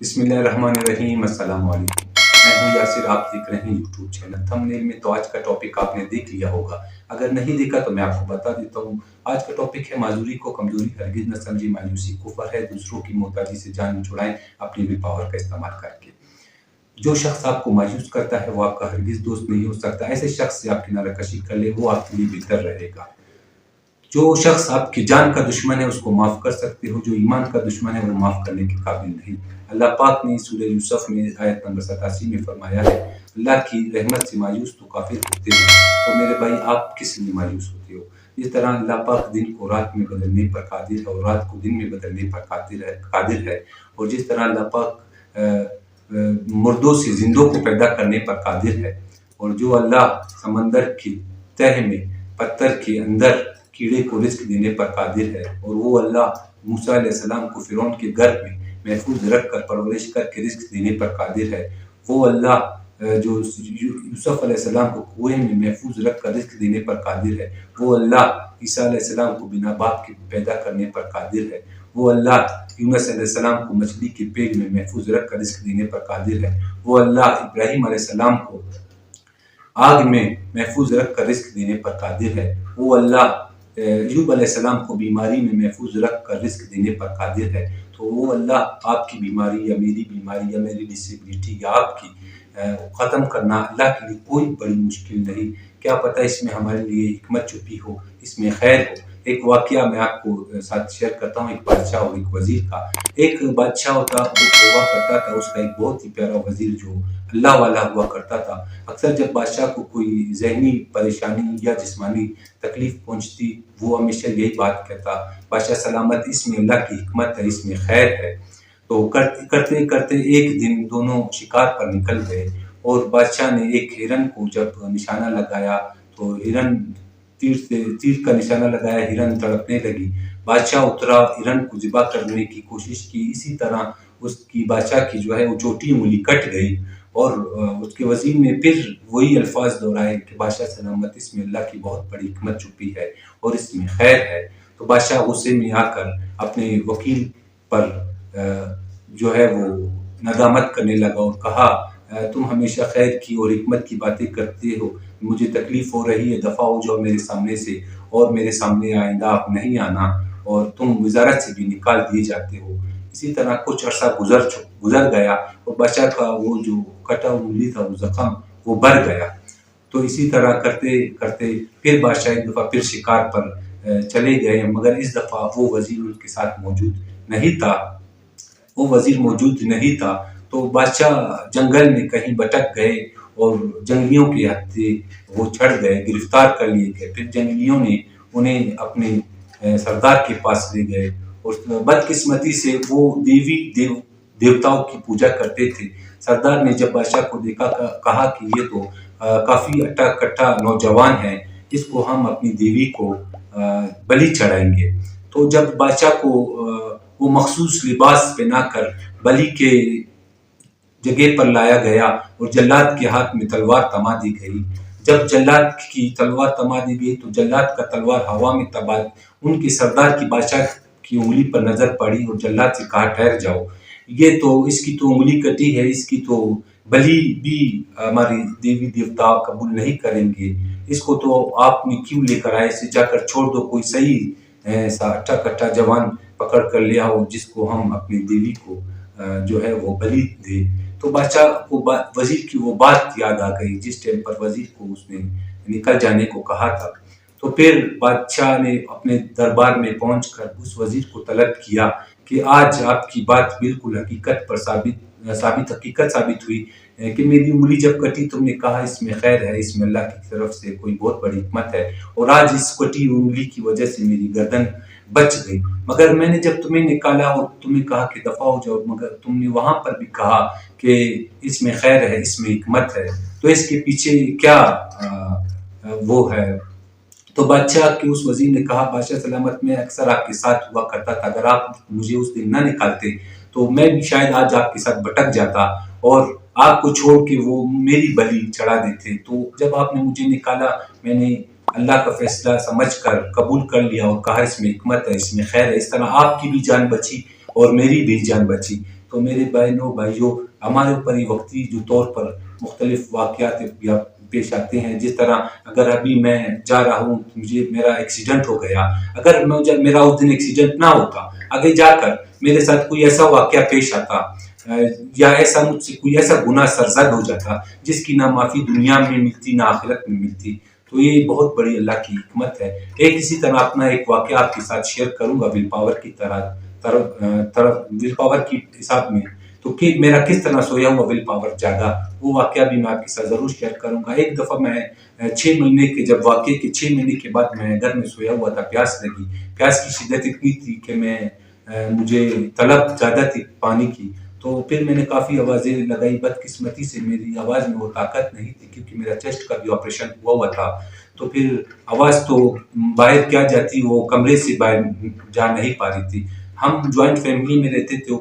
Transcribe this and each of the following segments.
बिस्मिल्लाहिर्रहमानिर्रहीम। अस्सलाम वालेकुम। मैं हूं यासिर, आप देख रहे हैं यूट्यूब चैनल। थंबनेल में तो आज का टॉपिक आपने देख लिया होगा। अगर नहीं देखा तो मैं आपको बता देता हूं। आज का टॉपिक है माजूरी को कमजोरी हरगिज न समझे, मायूसी कुफर है, दूसरों की मोहताजी से जान छुड़ाएं अपनी विल पावर का इस्तेमाल करके। जो शख्स आपको मायूस करता है वो आपका हरगिज दोस्त नहीं हो सकता। ऐसे शख्स से आप किनारा कशी कर ले, वो आपके लिए बेहतर रहेगा। जो शख्स आपकी जान का दुश्मन है उसको माफ कर सकते हो, जो ईमान का दुश्मन है वो माफ करने के काबिल नहीं। अल्लाह पाक ने सूरह यूसुफ में आयत नंबर 87 में फरमाया है, अल्लाह की रहमत से मायूस तो काफिर होते हैं। तो मेरे भाई, आप किस लिए मायूस होते हो? इस तरह अल्लाह पाक दिन को रात में बदलने पर कादिर है और रात को दिन में बदलने पर कादिर है। और जिस तरह अल्लाह पाक मुर्दों से जिंदों को पैदा करने पर कादिर है, और जो अल्लाह समंदर की तह में पत्थर के अंदर कीड़े को रिस्क देने पर कादिर है, और वो अल्लाह मूसा अलैहिस्सलाम को फिरौन के घर में महफूज रख कर परवरिश करके रिस्क देने पर कादिर है। वो अल्लाह जो यूसुफ अलैहिस्सलाम को कुएं में महफूज रख कर रिस्क देने पर कादिर है। वो अल्लाह ईसा अलैहिस्सलाम को बिना बाप के पैदा करने पर कादिर है। वो अल्लाह यूनुस अलैहिस्सलाम को मछली के पेट में महफूज रख कर रिस्क देने पर कादिर है। वो अल्लाह इब्राहिम अलैहिस्सलाम को आग में महफूज रख कर रिस्क देने पर कादिर है। वो अल्लाह अय्यूब अलैहिस्सलाम को बीमारी में महफूज रख कर रिस्क देने पर कादिर है। तो वो अल्लाह आपकी बीमारी या मेरी बीमारी या मेरी डिसेबिलिटी या आपकी ख़त्म करना अल्लाह के लिए कोई बड़ी मुश्किल नहीं। क्या पता इसमें हमारे लिए हिकमत छुपी हो, इसमें खैर हो। एक वाकया मैं आपको साथ शेयर करता हूँ, एक बादशाह और एक वजीर का। एक बादशाह हुआ करता था, उसका एक बहुत ही प्यारा वजीर जो अल्लाह वाला हुआ करता था। अक्सर जब बादशाह को कोई जहनी परेशानी या जिस्मानी तकलीफ पहुंचती, वो हमेशा यही बात कहता, बादशाह सलामत, इसमें अल्लाह की हिकमत है, इसमें खैर है। तो करते करते एक दिन दोनों शिकार पर निकल गए, और बादशाह ने एक हिरन को जब निशाना लगाया तो हिरन तीर का निशाना लगाया, हिरन तड़पने लगी। बादशाह उतरा, हिरन को ज़िबा करने की कोशिश की। इसी तरह उसकी बादशाह की जो है वो छोटी उंगली कट गई, और उसके वजीर ने फिर वही अल्फाज दोहराए कि बादशाह सलामत, इसमें अल्लाह की बहुत बड़ी हिकमत छुपी है और इसमें खैर है। तो बादशाह गुस्से में आकर अपने वकील पर जो है वो नदामत करने लगा और कहा, तुम हमेशा खैर की और हिकमत की बातें करते हो, मुझे तकलीफ हो रही है, दफ़ा हो जाओ मेरे सामने से, और मेरे सामने आइंदा आप नहीं आना, और तुम वजारत से भी निकाल दिए जाते हो। इसी तरह कुछ अरसा गुजर गया, और बादशाह का वो जो कटा उंगली था, वो जख्म वो बढ़ गया। तो इसी तरह करते करते फिर बादशाह एक दफ़ा फिर शिकार पर चले गए, मगर इस दफ़ा वो वजीर उनके साथ मौजूद नहीं था। तो बादशाह जंगल में कहीं भटक गए, और जंगलियों के हत्थे वो चढ़ गए, गिरफ्तार कर लिए गए। फिर जंगलियों ने उन्हें अपने सरदार के पास ले गए, और बदकिस्मती से वो देवताओं की पूजा करते थे। सरदार ने जब बादशाह को देखा, कहा कि ये तो काफी अट्टा कट्टा नौजवान है, इसको हम अपनी देवी को बलि चढ़ाएंगे। तो जब बादशाह को वो मखसूस लिबास पहनाकर बलि के जगह पर लाया गया, और जल्लाद के हाथ में तलवार थमा दी गई। जब जल्लाद की तलवार थमा दी गई तो जल्लाद का तलवार हवा में तबाह उनके सरदार की बादशाह की उंगली पर नजर पड़ी, और जल्लाद से कहा, ठहर जाओ, ये तो इसकी तो उंगली कटी है, इसकी तो बलि भी हमारी देवी देवता कबूल नहीं करेंगे, इसको तो आपने क्यों लेकर आए, इसे जाकर छोड़ दो, कोई सही ऐसा अट्टा कट्टा जवान पकड़ कर ले आओ जिसको हम अपनी देवी को जो है वो बलि दे। तो बादशाह को वजीर की वो बात याद आ गई, जिस टाइम पर वजीर को उसने निकल जाने को कहा था। तो फिर बादशाह ने अपने दरबार में पहुंचकर उस वजीर को तलब किया कि आज आपकी बात बिल्कुल हकीकत साबित हुई कि मेरी उंगली जब कटी तुमने कहा इसमें खैर है, इसमें अल्लाह की तरफ से कोई बहुत बड़ी हिकमत है, और आज इस कटी उंगली की वजह से मेरी गर्दन बच गई। मगर मैंने जब तुम्हें निकाला और तुमने कहा कि दफा हो जाओ, मगर तुमने वहां पर भी कहा कि इसमें खैर है, इसमें हिकमत है, तो इसके पीछे क्या वो है? तो बादशाह के उस वजीर ने कहा, बादशाह सलामत, मैं अक्सर आपके साथ हुआ करता था, अगर आप मुझे उस दिन न निकालते तो मैं भी शायद आज आपके साथ भटक जाता, और आपको छोड़ के वो मेरी बलि चढ़ा देते। तो जब आपने मुझे निकाला, मैंने अल्लाह का फैसला समझकर कबूल कर लिया और कहा इसमें हिकमत है, इसमें खैर है। इस तरह आपकी भी जान बची اور میری بھی جان بچی۔ تو میرے بھائیوں ہمارے اوپر یہ وقتی جو طور پر مختلف واقعات پیش آتے ہیں، جس طرح اگر ابھی میں جا رہا ہوں، میرا ایکسیڈنٹ ہو گیا، اگر میرا اس دن ایکسیڈنٹ نہ ہوتا، آگے جا کر میرے ساتھ کوئی ایسا واقعہ پیش آتا یا مجھ سے کوئی ایسا گناہ سرزد ہو جاتا جس کی نہ معافی دنیا میں ملتی نہ آخرت میں ملتی، تو یہ بہت بڑی اللہ کی حکمت ہے۔ اسی طرح اپنا ایک واقعہ آپ کے ساتھ شیئر کروں گا ول پاور کی ول پاور کی حساب میں، تو کہ میرا کس طرح سویا ہوا ول پاور جاگا، وہ واقعہ بھی میں آپ کے ساتھ ضرور شیئر کروں گا۔ ایک دفعہ میں 6 مہینے کے جب واقعے کے 6 مہینے کے بعد میں گھر میں سویا ہوا تھا، پیاس لگی، پیاس کی شدت اتنی تھی کہ مجھے طلب زیادہ تھی پانی کی، تو پھر میں نے کافی آوازیں لگائی، بدقسمتی سے میری آواز میں وہ طاقت نہیں تھی کیونکہ میرا چیسٹ کا بھی آپریشن ہوا تھا، تو پھر آواز تو باہر کیا جاتی، وہ کمرے سے باہر جا نہیں پا رہی تھی۔ ہم جوائنٹ فیملی میں رہتے تھے،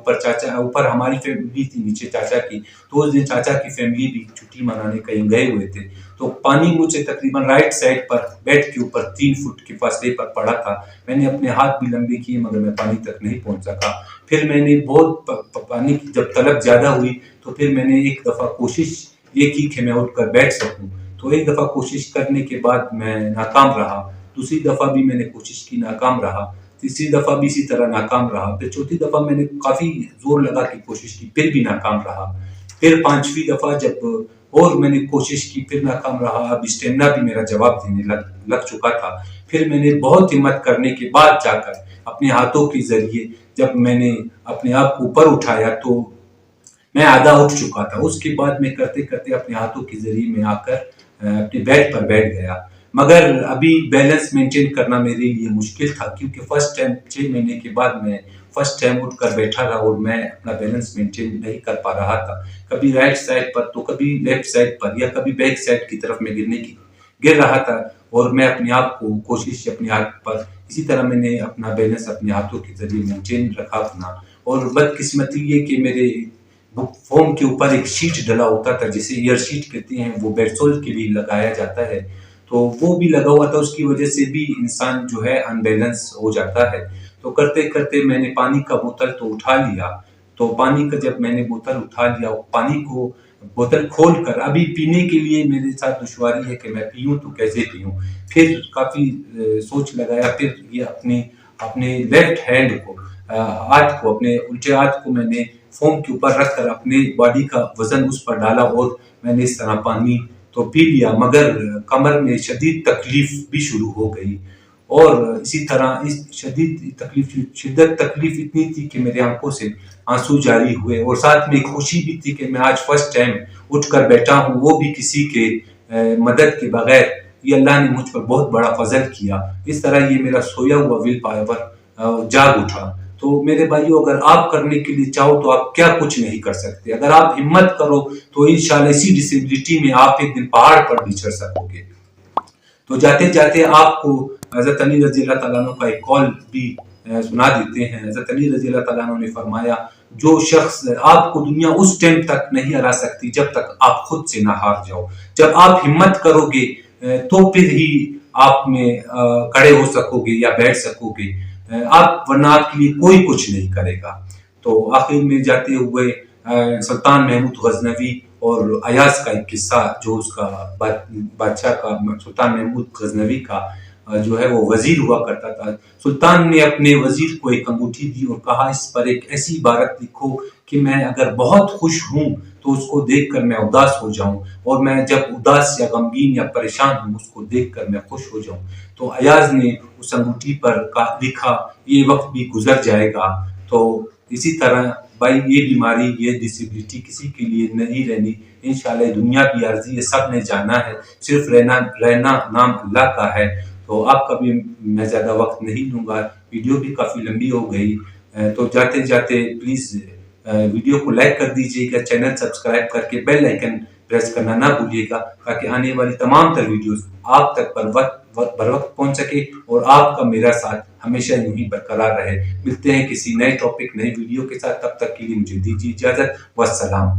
اوپر ہماری فیملی تھی، نیچے چاچا کی، تو اس دن چاچا کی فیملی بھی چھٹی منانے کہیں گئے ہوئے تھے، تو پانی مجھے تقریباً رائٹ سائڈ پر بیڈ کے اوپر 3 فٹ کے فاصلے پر پڑا تھا۔ میں نے اپنے ہاتھ بھی لمبے کیے مگر میں پانی تک نہیں پہنچ سکا۔ پھر میں نے بہت پانی کی جب طلب زیادہ ہوئی تو پھر میں نے ایک دفعہ کوشش یہ کی کہ میں اٹھ کر بیٹھ سکوں، تو ایک دفعہ کوشش کرنے کے بعد میں ناکام رہا، دوسری دفعہ بھی میں نے کوشش کی، ناکام رہا، تیسری دفعہ بھی اسی طرح ناکام رہا، پھر چوتھی دفعہ میں نے کافی زور لگا کے کوشش کی، پھر بھی ناکام رہا، پھر 5ویں دفعہ جب اور میں نے کوشش کی، پھر ناکام رہا، اب اسٹیمنا بھی میرا جواب دینے لگ چکا تھا۔ پھر میں نے بہت ہمت کرنے کے بعد جا کر اپنے ہاتھوں کے ذریعے جب میں نے اپنے آپ کو اوپر اٹھایا تو میں آدھا اٹھ چکا تھا، اس کے بعد میں کرتے کرتے اپنے ہاتھوں کے ذریعے میں آ کر اپنے بیڈ پر بیٹھ گیا، مگر ابھی بیلنس مینٹین کرنا میرے لیے مشکل تھا کیونکہ فرسٹ ٹائم 6 مہینے کے بعد میں فرسٹ ٹائم اٹھ کر بیٹھا رہا اور میں اپنا بیلنس مینٹین نہیں کر پا رہا تھا، کبھی رائٹ سائڈ پر تو کبھی لیفٹ سائڈ پر یا کبھی بیک سائڈ کی طرف میں گر رہا تھا، اور میں اپنے آپ کو کوشش اپنے ہاتھ پر اسی طرح میں نے اپنا بیلنس اپنے ہاتھوں کے ذریعے مینٹین رکھا اپنا، اور بدقسمتی یہ کہ میرے فوم کے اوپر ایک شیٹ ڈلا ہوتا تھا جسے ایئر شیٹ کہتے ہیں، وہ بیڈ سول کے لیے لگایا جاتا ہے، تو وہ بھی لگا ہوا تھا، اس کی وجہ سے بھی انسان جو ہے ان بیلنس ہو جاتا ہے۔ تو کرتے کرتے میں نے پانی کا بوتل تو اٹھا لیا، تو پانی کا جب میں نے بوتل اٹھا لیا، پانی کو بوتل کھول کر ابھی پینے کے لیے میرے ساتھ دشواری ہے کہ میں پیوں تو کیسے پیوں، پھر کافی سوچ لگایا، پھر یہ اپنے لیفٹ ہینڈ کو ہاتھ کو اپنے الٹے ہاتھ کو میں نے فوم کے اوپر رکھ کر اپنے باڈی کا وزن اس پر ڈالا اور میں نے اس طرح پانی تو پی لیا، مگر کمر میں شدید تکلیف بھی شروع ہو گئی، اور اسی طرح شدت تکلیف اتنی تھی کہ میرے آنکھوں سے آنسو جاری ہوئے، اور ساتھ میں ایک خوشی بھی تھی کہ میں آج فرسٹ ٹائم اٹھ کر بیٹھا ہوں، وہ بھی کسی کے مدد کے بغیر، یہ اللہ نے مجھ پر بہت بڑا فضل کیا۔ اس طرح یہ میرا سویا ہوا ول پاور جاگ اٹھا۔ تو میرے بھائیو، اگر آپ کرنے کے لیے چاہو تو آپ کیا کچھ نہیں کر سکتے، اگر آپ ہمت کرو تو انشاءاللہ اسی ڈسیبلٹی میں آپ ایک دن پہاڑ پر بھی چڑھ سکو گے۔ تو جاتے جاتے آپ کو حضرت علی رضی اللہ تعالیٰ عنہ کا ایک قول بھی سنا دیتے ہیں۔ حضرت علی رضی اللہ تعالیٰ عنہ نے فرمایا، جو شخص آپ کو دنیا اس ٹائم تک نہیں ہرا سکتی جب تک آپ خود سے نہ ہار جاؤ، جب آپ ہمت کرو گے تو پھر ہی آپ میں کھڑے ہو سکو گے یا بیٹھ سکو گے، ورنہ آپ کے لیے کوئی کچھ نہیں کرے گا۔ تو آخر میں جاتے ہوئے سلطان محمود غزنوی اور ایاز کا ایک قصہ، جو اس کا بادشاہ کا سلطان محمود غزنوی کا جو ہے وہ وزیر ہوا کرتا تھا، سلطان نے اپنے وزیر کو ایک انگوٹھی دی اور کہا، اس پر ایک ایسی عبارت لکھو کہ میں اگر بہت خوش ہوں تو اس کو دیکھ کر میں اداس ہو جاؤں، اور میں جب اداس یا غمگین یا پریشان ہوں اس کو دیکھ کر میں خوش ہو جاؤں۔ تو ایاز نے اس انگوٹھی پر لکھا، یہ وقت بھی گزر جائے گا۔ تو اسی طرح بھائی، یہ بیماری، یہ ڈسیبلٹی کسی کے لیے نہیں رہنی، انشاءاللہ دنیا بھی عارضی ہے، سب نے جانا ہے، صرف رہنا نام اللہ کا ہے۔ تو آپ کا بھی میں زیادہ وقت نہیں لوں گا، ویڈیو بھی کافی لمبی ہو گئی، تو جاتے جاتے پلیز ویڈیو کو لائک کر دیجیے گا، چینل سبسکرائب کر کے بیل آئیکن پریس کرنا نہ بھولیے گا، تاکہ آنے والی تمام تر ویڈیوز آپ تک بر وقت پہنچ سکے اور آپ کا میرا ساتھ ہمیشہ یوں ہی برقرار رہے۔ ملتے ہیں کسی نئے ٹاپک، نئے ویڈیو کے ساتھ، تب تک کے لیے مجھے دیجیے اجازت، والسلام۔